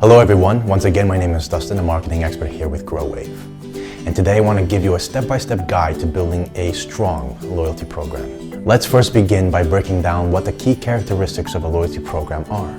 Hello everyone, once again my name is Dustin, a marketing expert here with Growave. And today I want to give you a step-by-step guide to building a strong loyalty program. Let's first begin by breaking down what the key characteristics of a loyalty program are.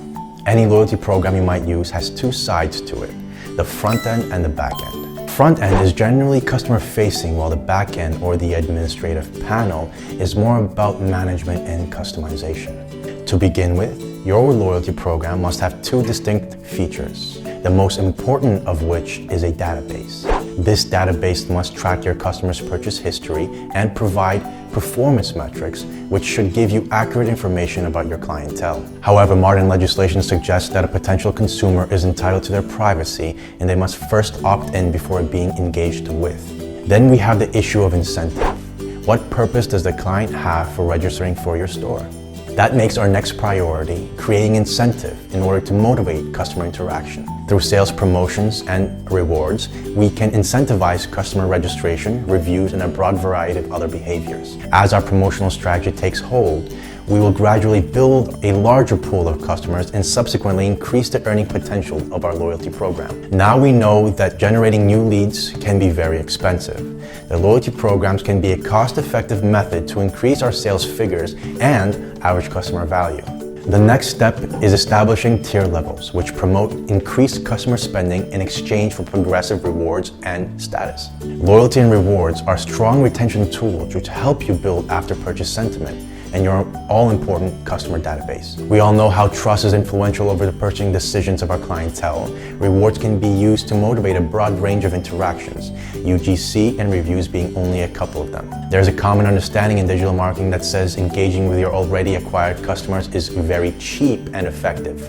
Any loyalty program you might use has two sides to it, the front end and the back end. Front end is generally customer facing, while the back end or the administrative panel is more about management and customization. To begin with, your loyalty program must have two distinct features, the most important of which is a database. This database must track your customer's purchase history and provide performance metrics, which should give you accurate information about your clientele. However, modern legislation suggests that a potential consumer is entitled to their privacy and they must first opt in before being engaged with. Then we have the issue of incentive. What purpose does the client have for registering for your store? That makes our next priority creating incentive in order to motivate customer interaction. Through sales promotions and rewards, we can incentivize customer registration, reviews, and a broad variety of other behaviors. As our promotional strategy takes hold, we will gradually build a larger pool of customers and subsequently increase the earning potential of our loyalty program. Now we know that generating new leads can be very expensive. The loyalty programs can be a cost-effective method to increase our sales figures and average customer value. The next step is establishing tier levels, which promote increased customer spending in exchange for progressive rewards and status. Loyalty and rewards are strong retention tools which help you build after-purchase sentiment and your all-important customer database. We all know how trust is influential over the purchasing decisions of our clientele. Rewards can be used to motivate a broad range of interactions, UGC and reviews being only a couple of them. There's a common understanding in digital marketing that says engaging with your already acquired customers is very cheap and effective.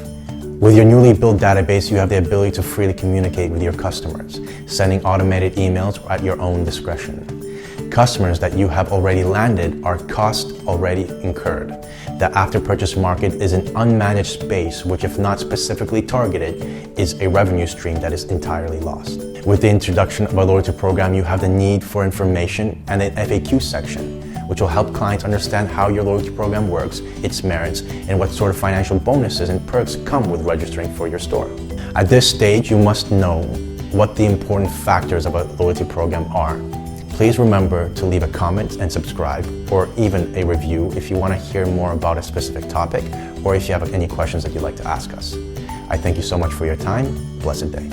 With your newly built database, you have the ability to freely communicate with your customers, sending automated emails at your own discretion. Customers that you have already landed are costs already incurred. The after-purchase market is an unmanaged space which, if not specifically targeted, is a revenue stream that is entirely lost. With the introduction of a loyalty program, you have the need for information and an FAQ section, which will help clients understand how your loyalty program works, its merits, and what sort of financial bonuses and perks come with registering for your store. At this stage, you must know what the important factors of a loyalty program are. Please remember to leave a comment and subscribe, or even a review if you want to hear more about a specific topic, or if you have any questions that you'd like to ask us. I thank you so much for your time. Blessed day.